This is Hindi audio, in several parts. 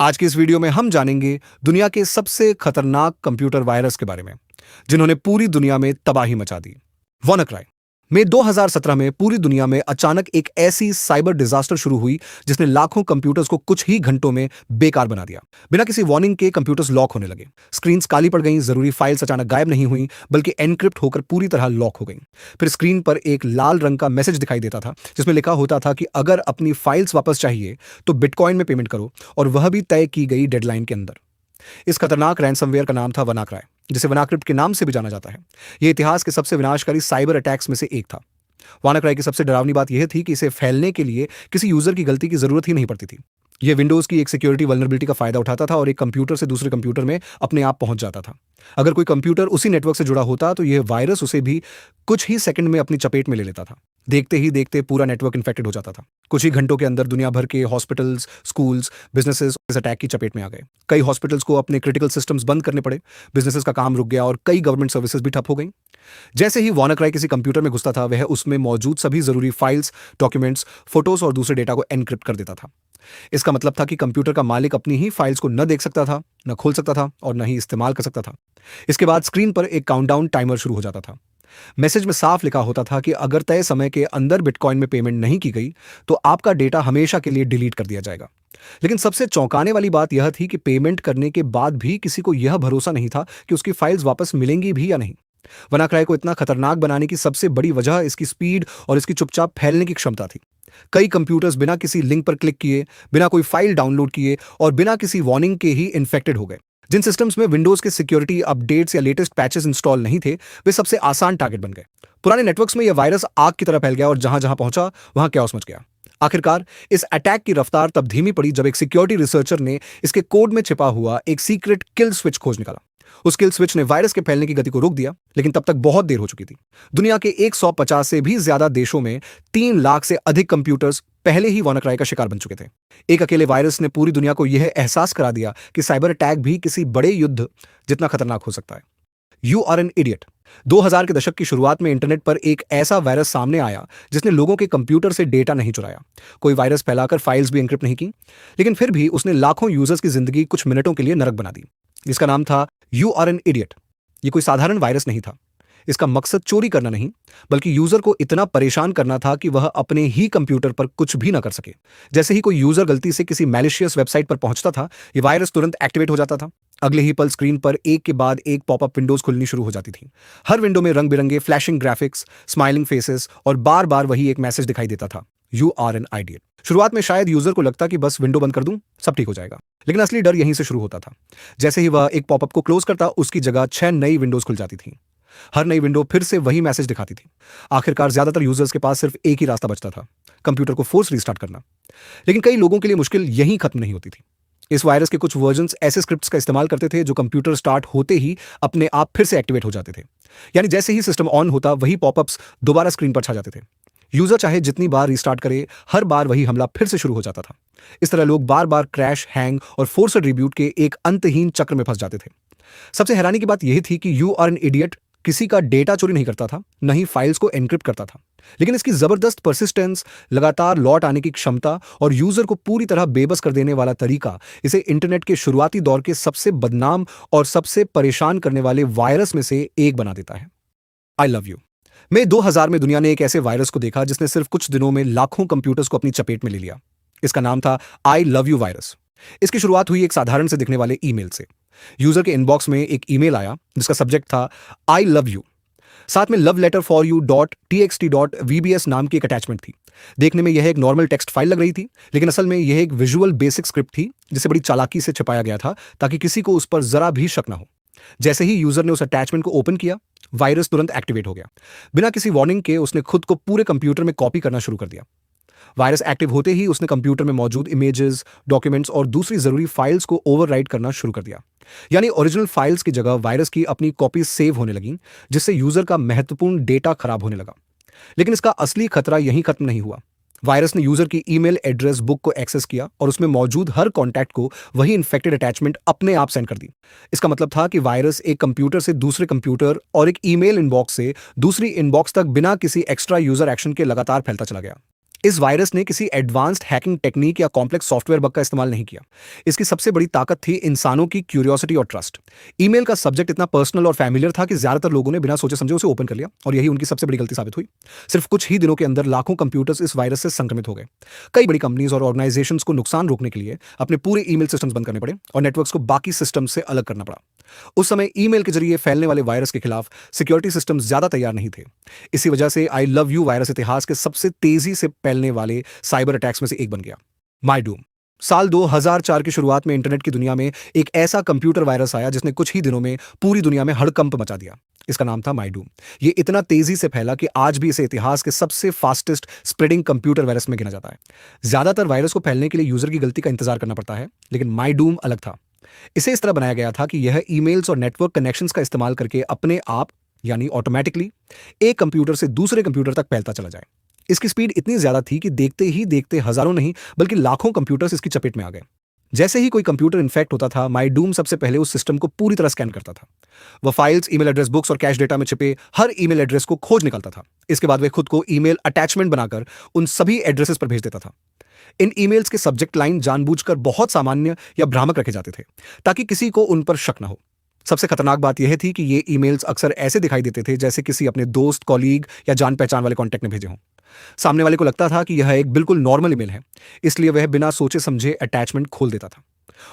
आज की इस वीडियो में हम जानेंगे दुनिया के सबसे खतरनाक कंप्यूटर वायरस के बारे में जिन्होंने पूरी दुनिया में तबाही मचा दी। WannaCry। मई 2017 में पूरी दुनिया में अचानक एक ऐसी साइबर डिजास्टर शुरू हुई जिसने लाखों कंप्यूटर्स को कुछ ही घंटों में बेकार बना दिया। बिना किसी वार्निंग के कंप्यूटर्स लॉक होने लगे, स्क्रीन्स काली पड़ गईं, जरूरी फाइल्स अचानक गायब नहीं हुई बल्कि एनक्रिप्ट होकर पूरी तरह लॉक हो गईं। फिर स्क्रीन पर एक लाल रंग का मैसेज दिखाई देता था जिसमें लिखा होता था कि अगर अपनी फाइल्स वापस चाहिए तो बिटकॉइन में पेमेंट करो, और वह भी तय की गई डेडलाइन के अंदर। इस खतरनाक रैंसमवेयर का नाम था WannaCry, जिसे वनाक्रिप्ट के नाम से भी जाना जाता है। यह इतिहास के सबसे विनाशकारी साइबर अटैक्स में से एक था। WannaCry की सबसे डरावनी बात यह थी कि इसे फैलने के लिए किसी यूजर की गलती की जरूरत ही नहीं पड़ती थी। यह विंडोज की एक सिक्योरिटी वल्नरेबिलिटी का फायदा उठाता था और एक कंप्यूटर से दूसरे कंप्यूटर में अपने आप पहुंच जाता था। अगर कोई कंप्यूटर उसी नेटवर्क से जुड़ा होता तो यह वायरस उसे भी कुछ ही सेकंड में अपनी चपेट में ले लेता था। देखते ही देखते पूरा नेटवर्क इन्फेक्टेड हो जाता था। कुछ ही घंटों के अंदर दुनिया भर के हॉस्पिटल्स, स्कूल्स, बिजनेसेस इस अटैक की चपेट में आ गए। कई हॉस्पिटल्स को अपने क्रिटिकल सिस्टम्स बंद करने पड़े, बिजनेसेस का काम रुक गया और कई गवर्नमेंट सर्विसेज भी ठप हो गई। जैसे ही WannaCry किसी कंप्यूटर में घुसता था, वह उसमें मौजूद सभी जरूरी फाइल्स, डॉक्यूमेंट्स, फोटोज और दूसरे डेटा को एनक्रिप्ट कर देता था। इसका मतलब था कि कंप्यूटर का मालिक अपनी ही फाइल्स को न देख सकता था, न खोल सकता था और न ही इस्तेमाल कर सकता था। इसके बाद स्क्रीन पर एक काउंटडाउन टाइमर शुरू हो जाता था। मैसेज में साफ लिखा होता था कि अगर तय समय के अंदर बिटकॉइन में पेमेंट नहीं की गई तो आपका डेटा हमेशा के लिए डिलीट कर दिया जाएगा। लेकिन सबसे चौंकाने वाली बात यह थी कि पेमेंट करने के बाद भी किसी को यह भरोसा नहीं था कि उसकी फाइल्स वापस मिलेंगी भी या नहीं। WannaCry को इतना खतरनाक बनाने की सबसे बड़ी वजह इसकी स्पीड और इसकी चुपचाप फैलने की क्षमता थी। कई कंप्यूटर्स बिना किसी लिंक पर क्लिक किए, बिना कोई फाइल डाउनलोड किए और बिना किसी वार्निंग के ही इन्फेक्टेड हो गए। जिन सिस्टम्स में विंडोज के सिक्योरिटी अपडेट्स या लेटेस्ट पैचेस इंस्टॉल नहीं थे, वे सबसे आसान टारगेट बन गए। पुराने नेटवर्क्स में यह वायरस आग की तरह फैल गया और जहां जहां पहुंचा वहां कैओस मच गया। आखिरकार इस अटैक की रफ्तार तब धीमी पड़ी जब एक सिक्योरिटी रिसर्चर ने इसके कोड में छिपा हुआ एक सीक्रेट किल स्विच खोज निकाला। उस किल स्विच ने वायरस के फैलने की गति को रोक दिया, लेकिन तब तक बहुत देर हो चुकी थी। दुनिया के 150 से भी ज्यादा देशों में 3 लाख से अधिक कंप्यूटर्स पहले ही WannaCry का शिकार बन चुके थे। एक अकेले वायरस ने पूरी दुनिया को यह एहसास करा दिया कि साइबर अटैक भी किसी बड़े युद्ध जितना खतरनाक हो सकता है। You are an idiot. 2000 के दशक की शुरुआत में इंटरनेट पर एक ऐसा वायरस सामने आया जिसने लोगों के कंप्यूटर से डेटा नहीं चुराया, कोई वायरस फैलाकर फाइल्स भी एन्क्रिप्ट नहीं की, लेकिन फिर भी उसने लाखों यूजर्स की जिंदगी कुछ मिनटों के लिए नरक बना दी। इसका नाम था यू आर एन इडियट। ये कोई साधारण वायरस नहीं था। इसका मकसद चोरी करना नहीं, बल्कि यूजर को इतना परेशान करना था कि वह अपने ही कंप्यूटर पर कुछ भी ना कर सके। जैसे ही कोई यूजर गलती से किसी मैलिशियस वेबसाइट पर पहुंचता था, यह वायरस तुरंत एक्टिवेट हो जाता था। अगले ही पल स्क्रीन पर एक के बाद एक पॉपअप विंडोज खुलनी शुरू हो जाती थी। हर विंडो में रंग बिरंगे फ्लैशिंग ग्राफिक्स, स्माइलिंग फेसेस और बार बार वही एक मैसेज दिखाई देता था, यू आर एन आइडियट। शुरुआत में शायद यूजर को लगता कि बस विंडो बंद कर दूं, सब ठीक हो जाएगा, लेकिन असली डर यहीं से शुरू होता था। जैसे ही वह एक पॉपअप को क्लोज करता, उसकी जगह 6 नई विंडोज खुल जाती थी। हर नई विंडो फिर से वही मैसेज दिखाती थी। आखिरकार ज्यादातर यूजर्स के पास सिर्फ एक ही रास्ता बचता था, कंप्यूटर को फोर्स रीस्टार्ट करना। लेकिन कई लोगों के लिए मुश्किल यहीं खत्म नहीं होती थी। इस वायरस के कुछ वर्जन्स ऐसे स्क्रिप्ट्स का इस्तेमाल करते थे जो कंप्यूटर स्टार्ट होते ही अपने आप फिर से एक्टिवेट हो जाते थे। यानी जैसे ही सिस्टम ऑन होता, वही पॉपअप्स दोबारा स्क्रीन पर छा जाते थे। यूजर चाहे जितनी बार रिस्टार्ट करे, हर बार वही हमला फिर से शुरू हो जाता था। इस तरह लोग बार बार क्रैश, हैंग और फोर्सड रिब्यूट के एक अंतहीन चक्र में फंस जाते थे। सबसे हैरानी की बात यह थी कि यू आर एन इडियट किसी का डेटा चोरी नहीं करता था, न ही फाइल्स को एनक्रिप्ट करता था, लेकिन इसकी जबरदस्त परसिस्टेंस, लगातार लौट आने की क्षमता और यूजर को पूरी तरह बेबस कर देने वाला तरीका इसे इंटरनेट के शुरुआती दौर के सबसे बदनाम और सबसे परेशान करने वाले वायरस में से एक बना देता है। I love you. मई 2000 में दुनिया ने एक ऐसे वायरस को देखा जिसने सिर्फ कुछ दिनों में लाखों कंप्यूटर्स को अपनी चपेट में ले लिया। इसका नाम था आई लव यू वायरस। इसकी शुरुआत हुई एक साधारण से दिखने वाले ईमेल से। यूजर के इनबॉक्स में एक ईमेल आया जिसका सब्जेक्ट था आई लव यू। साथ में love letter for you .txt.vbs नाम की एक अटैचमेंट थी। देखने में यह एक नॉर्मल टेक्स्ट फाइल लग रही थी, लेकिन असल में यह एक विजुअल बेसिक स्क्रिप्ट थी जिसे बड़ी चालाकी से छिपाया गया था ताकि किसी को उस पर जरा भी शक ना हो। जैसे ही यूजर ने उस अटैचमेंट को ओपन किया, वायरस तुरंत एक्टिवेट हो गया। बिना किसी वार्निंग के उसने खुद को पूरे कंप्यूटर में कॉपी करना शुरू कर दिया। वायरस एक्टिव होते ही उसने कंप्यूटर में मौजूद इमेजेस, डॉक्यूमेंट्स और दूसरी जरूरी फाइल्स को ओवरराइट करना शुरू कर दिया। यानी ओरिजिनल फाइल्स की जगह वायरस की अपनी कॉपीज सेव होने लगी, जिससे यूजर का महत्वपूर्ण डेटा खराब होने लगा। लेकिन इसका असली खतरा यहीं खत्म नहीं हुआ। वायरस ने यूजर की ईमेल एड्रेस बुक को एक्सेस किया और उसमें मौजूद हर कॉन्टैक्ट को वही इन्फेक्टेड अटैचमेंट अपने आप सेंड कर दी। इसका मतलब था कि वायरस एक कंप्यूटर से दूसरे कंप्यूटर और एक ईमेल इनबॉक्स से दूसरी इनबॉक्स तक बिना किसी एक्स्ट्रा यूजर एक्शन के लगातार फैलता चला गया। इस वायरस ने किसी एडवांस्ड हैकिंग टेक्निक या कॉम्प्लेक्स सॉफ्टवेयर बग का इस्तेमाल नहीं किया। इसकी सबसे बड़ी ताकत थी इंसानों की क्यूरियोसिटी और ट्रस्ट। ईमेल का सब्जेक्ट इतना पर्सनल और फैमिलियर था कि ज्यादातर लोगों ने बिना सोचे समझे उसे ओपन कर लिया, और यही उनकी सबसे बड़ी गलती साबित हुई। सिर्फ कुछ ही दिनों के अंदर लाखों कंप्यूटर्स इस वायरस से संक्रमित हो गए। कई बड़ी कंपनीज और ऑर्गेनाइजेशंस को नुकसान रोकने के लिए अपने पूरे ईमेल सिस्टम्स बंद करने पड़े और नेटवर्क्स को बाकी सिस्टम से अलग करना पड़ा। उस समय ईमेल के जरिए फैलने वाले वायरस के खिलाफ सिक्योरिटी सिस्टम ज्यादा तैयार नहीं थे। इसी वजह से आई लव यू वायरस इतिहास के सबसे तेजी से फैलने वाले साइबर अटैक्स में से एक बन गया। माईडूम। साल 2004 की शुरुआत में इंटरनेट की दुनिया में एक ऐसा कंप्यूटर वायरस आया जिसने कुछ ही दिनों में पूरी दुनिया में हड़कंप मचा दिया। इसका नाम था माईडूम। ये इतना तेजी से फैला कि आज भी इसे इतिहास के सबसे फास्टेस्ट स्प्रेडिंग कंप्यूटर वायरस में गिना जाता है। ज्यादातर वायरस को फैलने के लिए यूजर की गलती का इंतजार करना पड़ता है, लेकिन माईडूम अलग था। इसे इस तरह बनाया गया था कि यह ईमेल्स और नेटवर्क कनेक्शंस का इस्तेमाल करके अपने आप यानी ऑटोमेटिकली एक कंप्यूटर से दूसरे कंप्यूटर तक फैलता चला जाए। इसकी स्पीड इतनी ज्यादा थी कि देखते ही देखते हजारों नहीं बल्कि लाखों कंप्यूटर्स इसकी चपेट में आ गए। जैसे ही कोई कंप्यूटर इन्फेक्ट होता था, माईडूम सबसे पहले उस सिस्टम को पूरी तरह स्कैन करता था। वह फाइल्स, ईमेल एड्रेस बुक्स और कैश डेटा में छिपे हर ईमेल एड्रेस को खोज निकालता था। इसके बाद वह खुद को ईमेल अटैचमेंट बनाकर उन सभी एड्रेसेस पर भेज देता था। इन ईमेल्स के सब्जेक्ट लाइन जानबूझकर बहुत सामान्य या भ्रामक रखे जाते थे ताकि किसी को उन पर शक न हो। सबसे खतरनाक बात यह थी कि ये ईमेल्स अक्सर ऐसे दिखाई देते थे जैसे किसी अपने दोस्त, कॉलीग या जान पहचान वाले कॉन्टैक्ट ने भेजे हों। सामने वाले को लगता था कि यह एक बिल्कुल नॉर्मल ईमेल है, इसलिए वह बिना सोचे समझे अटैचमेंट खोल देता था।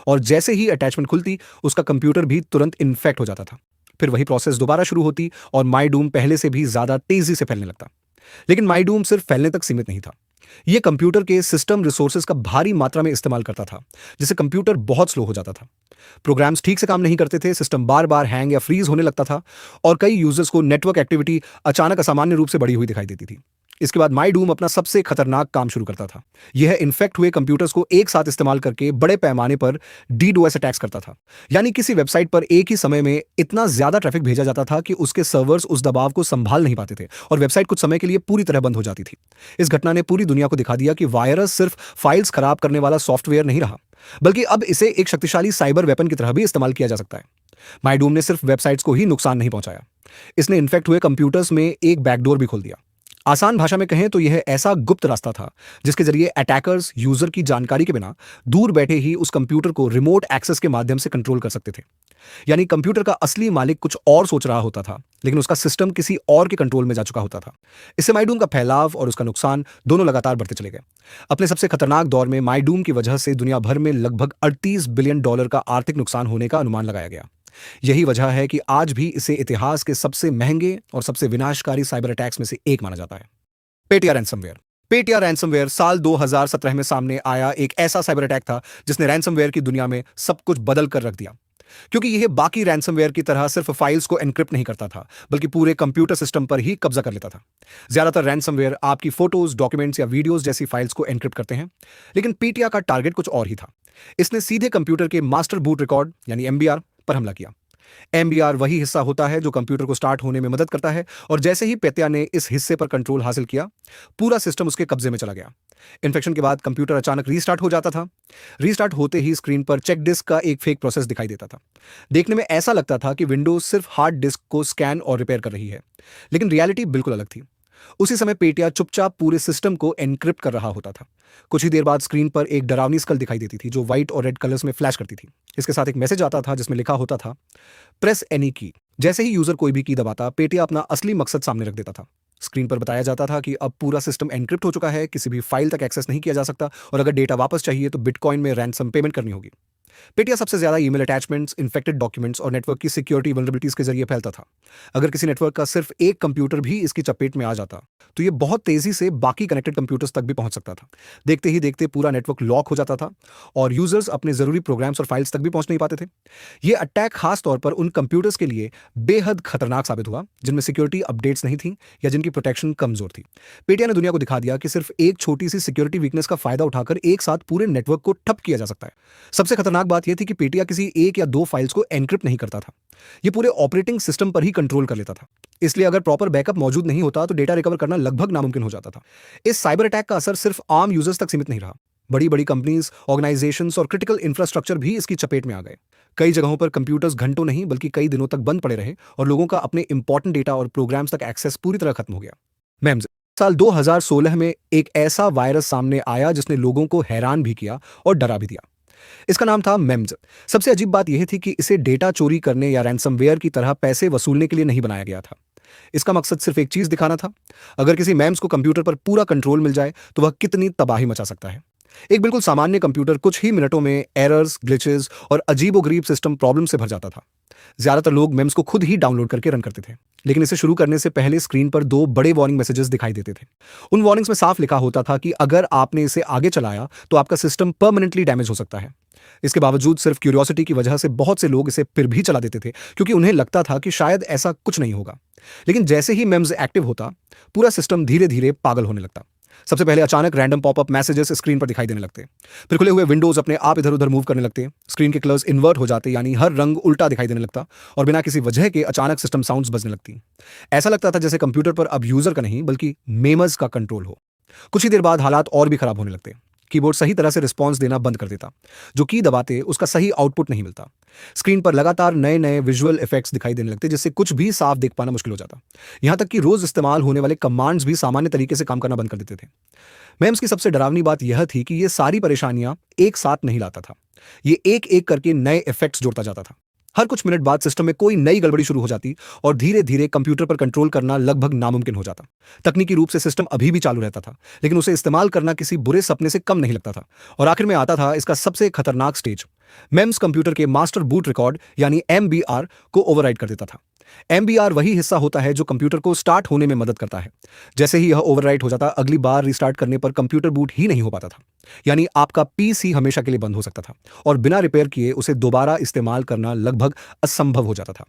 और जैसे ही अटैचमेंट खुलती, उसका कंप्यूटर भी तुरंत इन्फेक्ट हो जाता था। फिर वही प्रोसेस दोबारा शुरू होती और माईडूम पहले से भी ज्यादा तेजी से फैलने लगता। लेकिन माईडूम सिर्फ फैलने तक सीमित नहीं था। यह कंप्यूटर के सिस्टम रिसोर्सेज का भारी मात्रा में इस्तेमाल करता था, जिससे कंप्यूटर बहुत स्लो हो जाता था। प्रोग्राम्स ठीक से काम नहीं करते थे, सिस्टम बार बार हैंग या फ्रीज होने लगता था, और कई यूजर्स को नेटवर्क एक्टिविटी अचानक असामान्य रूप से बढ़ी हुई दिखाई देती थी। इसके बाद माईडूम अपना सबसे खतरनाक काम शुरू करता था। यह इन्फेक्ट हुए कंप्यूटर्स को एक साथ इस्तेमाल करके बड़े पैमाने पर डीडोएस अटैक्स करता था। यानी किसी वेबसाइट पर एक ही समय में इतना ज्यादा ट्रैफिक भेजा जाता था कि उसके सर्वर्स उस दबाव को संभाल नहीं पाते थे और वेबसाइट कुछ समय के लिए पूरी तरह बंद हो जाती थी। इस घटना ने पूरी दुनिया को दिखा दिया कि वायरस सिर्फ फाइल्स खराब करने वाला सॉफ्टवेयर नहीं रहा, बल्कि अब इसे एक शक्तिशाली साइबर वेपन की तरह भी इस्तेमाल किया जा सकता है। माईडूम ने सिर्फ वेबसाइट्स को ही नुकसान नहीं पहुंचाया, इसने इन्फेक्ट हुए कंप्यूटर्स में एक बैकडोर भी खोल दिया। आसान भाषा में कहें तो यह ऐसा गुप्त रास्ता था जिसके जरिए अटैकर्स यूजर की जानकारी के बिना दूर बैठे ही उस कंप्यूटर को रिमोट एक्सेस के माध्यम से कंट्रोल कर सकते थे। यानी कंप्यूटर का असली मालिक कुछ और सोच रहा होता था, लेकिन उसका सिस्टम किसी और के कंट्रोल में जा चुका होता था। इससे माईडूम का फैलाव और उसका नुकसान दोनों लगातार बढ़ते चले गए। अपने सबसे खतरनाक दौर में माईडूम की वजह से दुनिया भर में लगभग $38 बिलियन का आर्थिक नुकसान होने का अनुमान लगाया गया। यही वजह है कि आज भी इसे इतिहास के सबसे महंगे और सबसे विनाशकारी साइबर अटैक्स में से एक माना जाता है। पेटिया रैंसमवेयर। पेटिया रैंसमवेयर साल 2017 में सामने आया एक ऐसा साइबर अटैक था जिसने रैंसमवेयर की दुनिया में सब कुछ बदल कर रख दिया। क्योंकि यह बाकी रैंसमवेयर की तरह सिर्फ फाइल्स को एनक्रिप्ट नहीं करता था, बल्कि पूरे कंप्यूटर सिस्टम पर ही कब्जा कर लेता था। ज्यादातर रैंसमवेयर आपकी फोटोज, डॉक्यूमेंट्स या वीडियोस जैसी फाइल्स को एनक्रिप्ट करते हैं, लेकिन पेटिया का टारगेट कुछ और ही था। इसने सीधे कंप्यूटर के मास्टर बूट रिकॉर्ड यानी एमबीआर पर हमला किया। एमबीआर वही हिस्सा होता है जो कंप्यूटर को स्टार्ट होने में मदद करता है, और जैसे ही पेटिया ने इस हिस्से पर कंट्रोल हासिल किया, पूरा सिस्टम उसके कब्जे में चला गया। इन्फेक्शन के बाद कंप्यूटर अचानक रीस्टार्ट हो जाता था। रीस्टार्ट होते ही स्क्रीन पर चेक डिस्क का एक फेक प्रोसेस दिखाई देता था। देखने में ऐसा लगता था कि विंडोज सिर्फ हार्ड डिस्क को स्कैन और रिपेयर कर रही है, लेकिन रियलिटी बिल्कुल अलग थी। उसी समय पेटिया चुपचाप पूरे सिस्टम को एनक्रिप्ट कर रहा होता था। कुछ ही देर बाद स्क्रीन पर एक डरावनी स्कल दिखाई देती थी जो व्हाइट और रेड कलर्स में फ्लैश करती थी। इसके साथ एक मैसेज आता था जिसमें लिखा होता था, प्रेस एनी की। जैसे ही यूजर कोई भी की दबाता, पेटिया अपना असली मकसद सामने रख देता था। स्क्रीन पर बताया जाता था कि अब पूरा सिस्टम एनक्रिप्ट हो चुका है, किसी भी फाइल तक एक्सेस नहीं किया जा सकता, और अगर डेटा वापस चाहिए तो बिटकॉइन में रैंसम पेमेंट करनी होगी। पेटिया सबसे ज्यादा ईमेल अटैचमेंट्स, इन्फेक्टेड डॉक्यूमेंट्स और नेटवर्क की सिक्योरिटी वल्नरेबिलिटीज के जरिए फैलता था। अगर किसी नेटवर्क का सिर्फ एक कंप्यूटर भी इसकी चपेट में आ जाता तो यह बहुत तेजी से बाकी कनेक्टेड कंप्यूटर्स तक भी पहुंच सकता था। देखते ही देखते पूरा नेटवर्क लॉक हो जाता था और यूजर्स अपने जरूरी प्रोग्राम्स और फाइल्स तक भी पहुंच नहीं पाते थे। यह अटैक खास तौर पर उन कंप्यूटर्स के लिए बेहद खतरनाक साबित हुआ जिनमें सिक्योरिटी अपडेट्स नहीं थी या जिनकी प्रोटेक्शन कमजोर थी। पेटिया ने दुनिया को दिखा दिया कि सिर्फ एक छोटी सी सिक्योरिटी वीकनेस का फायदा उठाकर एक साथ पूरे नेटवर्क को ठप किया जा सकता है। सबसे खतरनाक बात यह थी कि पेटिया किसी एक या दो फाइल्स को एनक्रिप्ट नहीं करता था, यह पूरे ऑपरेटिंग सिस्टम पर ही कंट्रोल कर लेता था। इसलिए अगर प्रॉपर बैकअप मौजूद नहीं होता तो डेटा रिकवर करना लगभग नामुमकिन हो जाता था। इस साइबर अटैक का असर सिर्फ आम यूजर्स तक सीमित नहीं रहा। बड़ी बड़ी कंपनीज, ऑर्गेनाइजेशंस और क्रिटिकल इंफ्रास्ट्रक्चर भी इसकी चपेट में आ गए। कई जगहों पर कंप्यूटर्स घंटों नहीं बल्कि कई दिनों तक बंद पड़े रहे और लोगों का अपने इंपॉर्टेंट डेटा और प्रोग्राम्स तक एक्सेस पूरी तरह खत्म हो गया। मैम साल 2016 में एक ऐसा वायरस सामने आया जिसने लोगों को हैरान भी किया और डरा भी दिया। इसका नाम था मेम्स। सबसे अजीब बात यह थी कि इसे डेटा चोरी करने या रैंसमवेयर की तरह पैसे वसूलने के लिए नहीं बनाया गया था। इसका मकसद सिर्फ एक चीज दिखाना था, अगर किसी मेम्स को कंप्यूटर पर पूरा कंट्रोल मिल जाए तो वह कितनी तबाही मचा सकता है। एक बिल्कुल सामान्य कंप्यूटर कुछ ही मिनटों में एरर्स, ग्लिचेस और अजीबोगरीब सिस्टम प्रॉब्लम से भर जाता था। ज्यादातर लोग मेम्स को खुद ही डाउनलोड करके रन करते थे, लेकिन इसे शुरू करने से पहले स्क्रीन पर दो बड़े वार्निंग मैसेजेस दिखाई देते थे। उन वार्निंग्स में साफ लिखा होता था कि अगर आपने इसे आगे चलाया तो आपका सिस्टम परमानेंटली डैमेज हो सकता है। इसके बावजूद सिर्फ क्यूरियोसिटी की वजह से बहुत से लोग इसे फिर भी चला देते थे, क्योंकि उन्हें लगता था कि शायद ऐसा कुछ नहीं होगा। लेकिन जैसे ही मेम्स एक्टिव होता, पूरा सिस्टम धीरे धीरे पागल होने लगता। सबसे पहले अचानक रैंडम पॉपअप मैसेजेस स्क्रीन पर दिखाई देने लगते। फिर खुले हुए विंडोज अपने आप इधर उधर मूव करने लगते। स्क्रीन के कलर्स इन्वर्ट हो जाते, यानी हर रंग उल्टा दिखाई देने लगता। और बिना किसी वजह के अचानक सिस्टम साउंड्स बजने लगती। ऐसा लगता था जैसे कंप्यूटर पर अब यूजर का नहीं बल्कि मेमर्स का कंट्रोल हो। कुछ ही देर बाद हालात और भी खराब होने लगते। कीबोर्ड सही तरह से रिस्पॉन्स देना बंद कर देता। जो की दबाते उसका सही आउटपुट नहीं मिलता। स्क्रीन पर लगातार नए नए विजुअल इफेक्ट्स दिखाई देने लगते, जिससे कुछ भी साफ देख पाना मुश्किल हो जाता। यहां तक कि रोज इस्तेमाल होने वाले कमांड्स भी सामान्य तरीके से काम करना बंद कर देते थे। मेम्स की सबसे डरावनी बात यह थी कि ये सारी परेशानियां एक साथ नहीं लाता था। ये एक एक करके नए इफेक्ट्स जोड़ता जाता था। हर कुछ मिनट बाद सिस्टम में कोई नई गड़बड़ी शुरू हो जाती और धीरे धीरे कंप्यूटर पर कंट्रोल करना लगभग नामुमकिन हो जाता। तकनीकी रूप से सिस्टम अभी भी चालू रहता था, लेकिन उसे इस्तेमाल करना किसी बुरे सपने से कम नहीं लगता था। और आखिर में आता था इसका सबसे खतरनाक स्टेज। मेम्स कंप्यूटर के मास्टर बूट रिकॉर्ड यानी एमबीआर को ओवरराइड कर देता था। एमबीआर वही हिस्सा होता है जो कंप्यूटर को स्टार्ट होने में मदद करता है। जैसे ही यह ओवरराइट हो जाता, अगली बार रिस्टार्ट करने पर कंप्यूटर बूट ही नहीं हो पाता था। यानी आपका पीसी हमेशा के लिए बंद हो सकता था और बिना रिपेयर किए उसे दोबारा इस्तेमाल करना लगभग असंभव हो जाता था।